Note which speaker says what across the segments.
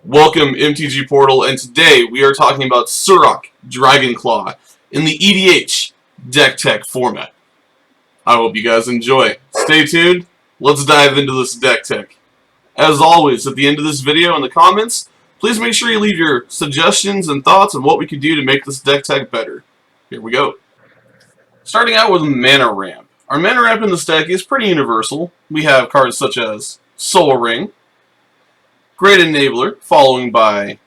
Speaker 1: Welcome MTG Portal, and today we are talking about Surrak Dragonclaw in the E.D.H Deck Tech format. I hope you guys enjoy. Stay tuned, let's dive into this deck tech. As always, at the end of this video in the comments, please make sure you leave your suggestions and thoughts on what we could do to make this deck tech better. Here we go. Starting out with Mana Ramp. Our Mana Ramp in this deck is pretty universal. We have cards such as Soul Ring, Great Enabler, following by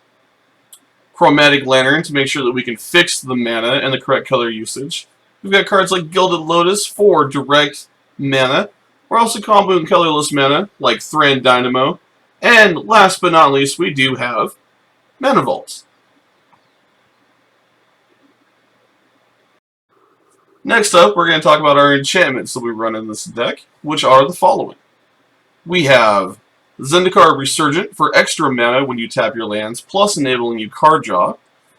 Speaker 1: Chromatic Lantern to make sure that we can fix the mana and the correct color usage. We've got cards like Gilded Lotus for direct mana. We're also comboing colorless mana like THRAN DYNAMO. And last but not least, we do have Mana Vaults. Next up, we're going to talk about our enchantments that we run in this deck, which are the following. We have ZENDIKAR RESURGENT for extra mana when you tap your lands, plus enabling you card draw.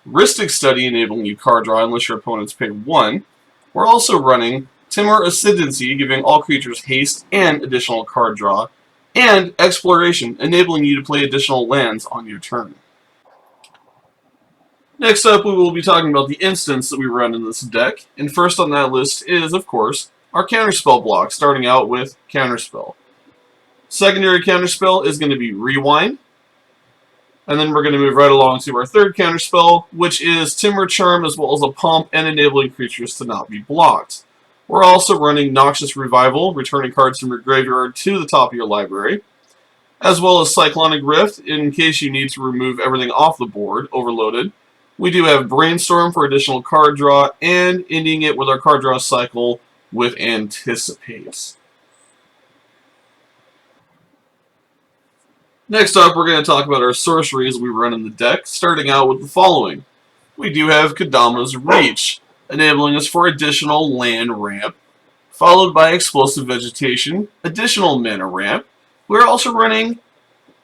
Speaker 1: RHYSTIC Study enabling you card draw unless your opponents pay 1. We're also running TEMUR Ascendancy, giving all creatures haste and additional card draw. And Exploration, enabling you to play additional lands on your turn. Next up, we will be talking about the instants that we run in this deck. And first on that list is, of course, our Counterspell block, starting out with Counterspell. Secondary Counterspell is going to be Rewind. And then we're going to move right along to our third Counterspell, which is Timber Charm, as well as a Pump and enabling creatures to not be blocked. We're also running Noxious Revival, returning cards from your graveyard to the top of your library, as well as Cyclonic Rift, in case you need to remove everything off the board, overloaded. We do have Brainstorm for additional card draw, and ending it with our card draw cycle with Anticipate. Next up, we're going to talk about our sorceries we run in the deck, starting out with the following. We do have Kodama's Reach, enabling us for additional land ramp, followed by Explosive Vegetation, additional mana ramp. We're also running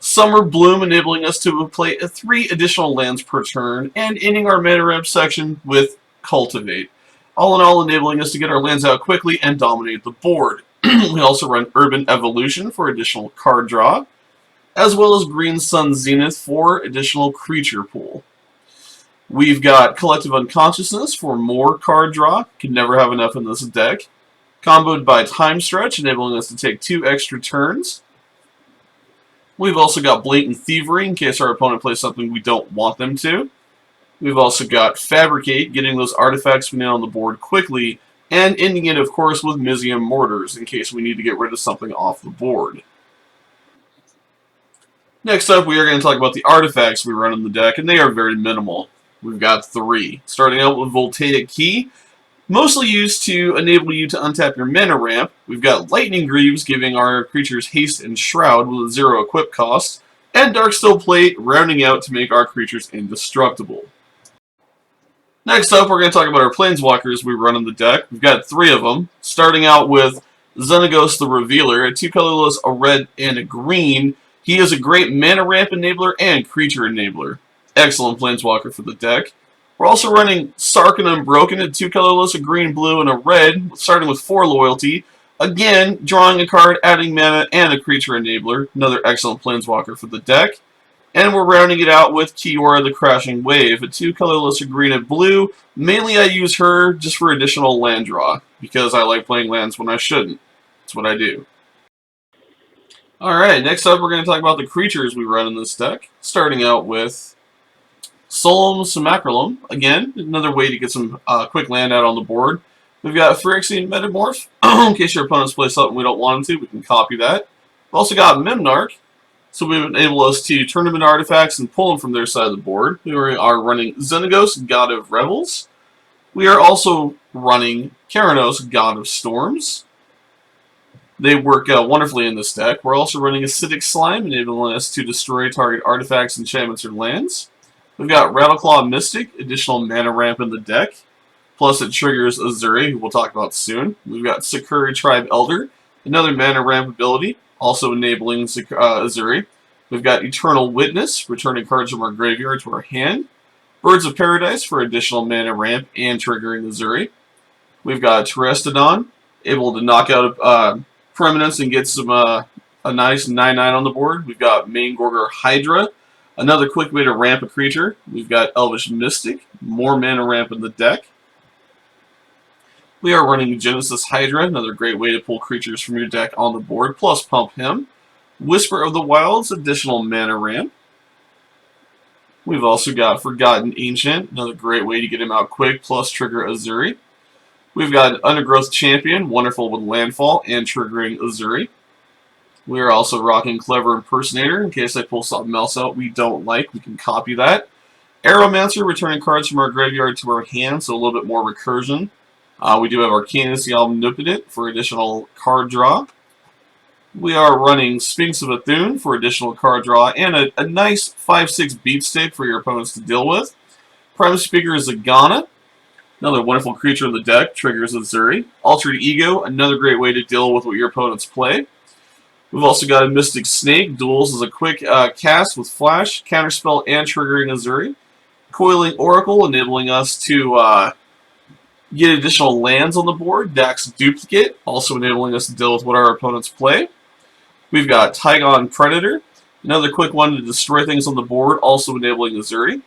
Speaker 1: Summer Bloom, enabling us to play 3 additional lands per turn, and ending our mana ramp section with Cultivate. All in all, enabling us to get our lands out quickly and dominate the board. We also run Urban Evolution for additional card draw, as well as Green Sun Zenith for additional creature pool. We've got Collective Unconsciousness for more card draw. Can never have enough in this deck. Comboed by Time Stretch, enabling us to take 2 extra turns. We've also got Blatant Thievery in case our opponent plays something we don't want them to. We've also got Fabricate, getting those artifacts we need on the board quickly, and ending it, of course, with Mizzium Mortars in case we need to get rid of something off the board. Next up, we are going to talk about the artifacts we run in the deck, and they are very minimal. We've got 3. Starting out with Voltaic Key, mostly used to enable you to untap your mana ramp. We've got Lightning Greaves, giving our creatures haste and shroud with a 0 equip cost, and Darksteel Plate, rounding out to make our creatures indestructible. Next up, we're going to talk about our Planeswalkers we run in the deck. We've got 3 of them, starting out with Xenagos the Revealer, a 2 colorless, a red, and a green. He is a great mana ramp enabler and creature enabler. Excellent Planeswalker for the deck. We're also running Sarkhan Unbroken, a 2 colorless, a green, blue, and a red, starting with 4 loyalty. Again, drawing a card, adding mana, and a creature enabler. Another excellent Planeswalker for the deck. And we're rounding it out with Kiora the Crashing Wave, a 2 colorless, a green, and blue. Mainly I use her just for additional land draw, because I like playing lands when I shouldn't. That's what I do. Alright, next up we're going to talk about the creatures we run in this deck, starting out with SIMULACRUM. Again, another way to get some quick land out on the board. We've got Phyrexian Metamorph, in case your opponents play something we don't want them to, we can copy that. We've also got Memnarch, so we enable us to turn them into artifacts and pull them from their side of the board. We are running Xenagos, God of Revels. We are also running Keranos, God of Storms. They work wonderfully in this deck. We're also running Acidic Slime, enabling us to destroy target artifacts, enchantments, or lands. We've got Rattleclaw Mystic, additional mana ramp in the deck. Plus it triggers Azuri, who we'll talk about soon. We've got SAKURA-TRIBE Elder, another mana ramp ability, also enabling Azuri. We've got Eternal Witness, returning cards from our graveyard to our hand. Birds of Paradise for additional mana ramp and triggering Azuri. We've got Terestodon, able to knock out permanents and get some a nice 9/9 on the board. We've got Main Gorger Hydra, Another quick way to ramp a creature, we've got Elvish Mystic, more mana ramp in the deck. We are running Genesis Hydra, another great way to pull creatures from your deck on the board, plus pump him. Whisper of the Wilds, additional mana ramp. We've also got Forgotten Ancient, another great way to get him out quick, plus trigger Uzuri. We've got Undergrowth Champion, wonderful with landfall and triggering Uzuri. We are also rocking Clever Impersonator, in case I pull something else out we don't like, we can copy that. Aeromancer, returning cards from our graveyard to our hand, so a little bit more recursion. We do have Arcanus the Omnipotent for additional card draw. We are running Sphinx of Athun for additional card draw, and a nice 5/6 beat stick for your opponents to deal with. Prime Speaker is Zagana, another wonderful creature in the deck, triggers Uzuri. Altered Ego, another great way to deal with what your opponents play. We've also got a Mystic Snake, duels as a quick cast with Flash, Counterspell, and triggering Uzuri. Coiling Oracle, enabling us to get additional lands on the board. DACK'S Duplicate, also enabling us to deal with what our opponents play. We've got Tygon Predator, another quick one to destroy things on the board, also enabling Uzuri.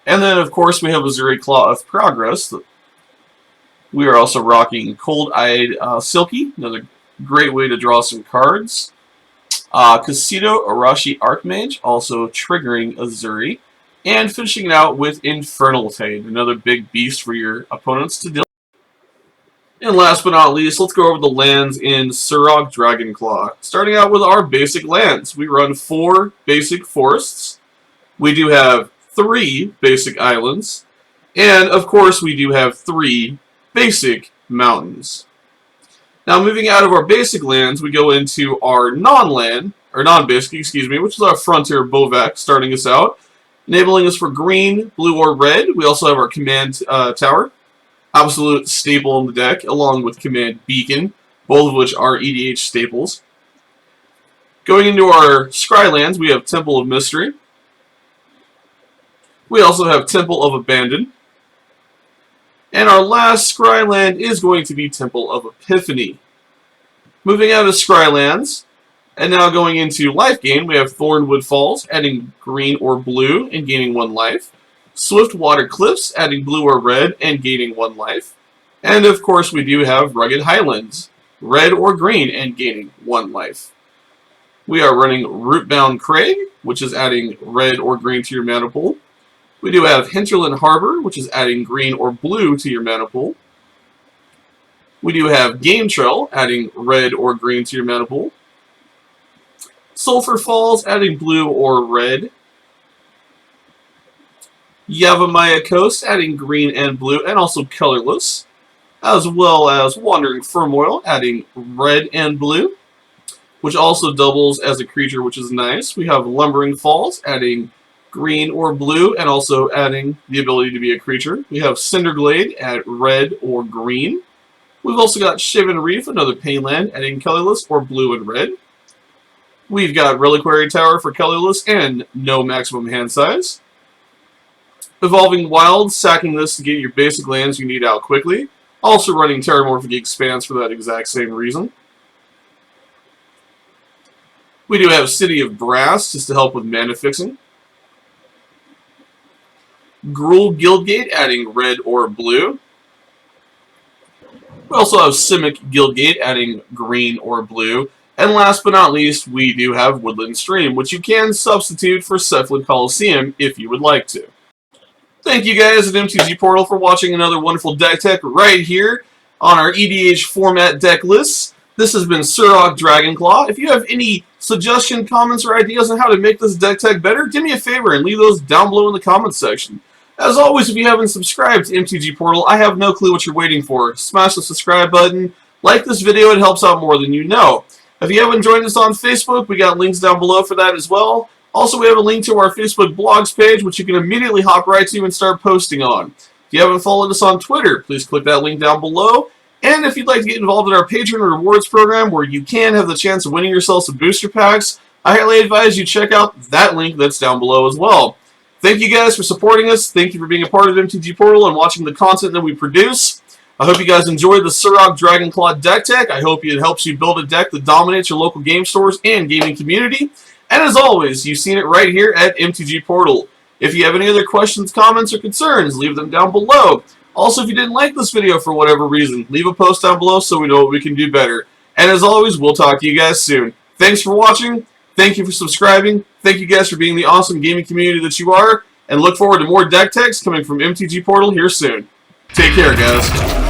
Speaker 1: And then, of course, we have Uzuri Claw of Progress. We are also rocking Cold-Eyed Silky, another great way to draw some cards. Kasido Arashi Archmage, also triggering Uzuri. And finishing it out with Infernal Tide, another big beast for your opponents to deal with. And last but not least, let's go over the lands in Surrak Dragonclaw. Starting out with our basic lands. We run 4 basic forests. We do have 3 basic islands. And, of course, we do have 3 basic mountains. Now, moving out of our basic lands, we go into our non-basic, excuse me, which is our Frontier Bovek, starting us out. Enabling us for green, blue, or red. We also have our Command Tower. Absolute staple in the deck, along with Command Beacon, both of which are E.D.H staples. Going into our Scrylands, we have Temple of Mystery. We also have Temple of Abandon. And our last Scryland is going to be Temple of Epiphany. Moving out of Scrylands, and now going into life gain, we have Thornwood Falls, adding green or blue and gaining 1 life. Swiftwater Cliffs, adding blue or red and gaining 1 life. And of course we do have Rugged Highlands, red or green and gaining 1 life. We are running Rootbound Crag, which is adding red or green to your mana pool. We do have Hinterland Harbor, which is adding green or blue to your mana pool. We do have Game Trail, adding red or green to your mana pool. Sulphur Falls, adding blue or red. Yavimaya Coast, adding green and blue, and also colorless. As well as Wandering Firmoil, adding red and blue, which also doubles as a creature, which is nice. We have Lumbering Falls, adding green or blue, and also adding the ability to be a creature. We have Cinderglade at red or green. We've also got Shivan Reef, another Painland, adding colorless or blue and red. We've got Reliquary Tower for colorless and no maximum hand size. Evolving Wilds, sacking this to get your basic lands you need out quickly. Also running Terramorphic Expanse for that exact same reason. We do have City of Brass, just to help with mana fixing. Gruul Guildgate, adding red or blue. We also have Simic Guildgate, adding green or blue. And last but not least, we do have Woodland Stream, which you can substitute for Cephalid Coliseum if you would like to. Thank you guys at MTG Portal for watching another wonderful deck tech right here on our EDH format deck lists. This has been Surrak Dragonclaw. If you have any suggestions, comments, or ideas on how to make this deck tech better, do me a favor and leave those down below in the comments section. As always, if you haven't subscribed to MTG Portal, I have no clue what you're waiting for. Smash the subscribe button, like this video, it helps out more than you know. If you haven't joined us on Facebook, we got links down below for that as well. Also, we have a link to our Facebook blogs page, which you can immediately hop right to and start posting on. If you haven't followed us on Twitter, please click that link down below. And if you'd like to get involved in our Patreon Rewards program, where you can have the chance of winning yourself some booster packs, I highly advise you check out that link that's down below as well. Thank you guys for supporting us. Thank you for being a part of MTG Portal and watching the content that we produce. I hope you guys enjoyed the Surrak Dragonclaw deck tech. I hope it helps you build a deck that dominates your local game stores and gaming community. And as always, you've seen it right here at MTG Portal. If you have any other questions, comments, or concerns, leave them down below. Also, if you didn't like this video for whatever reason, leave a post down below so we know what we can do better. And as always, we'll talk to you guys soon. Thanks for watching. Thank you for subscribing. Thank you guys for being the awesome gaming community that you are. And look forward to more deck techs coming from MTG Portal here soon. Take care, guys.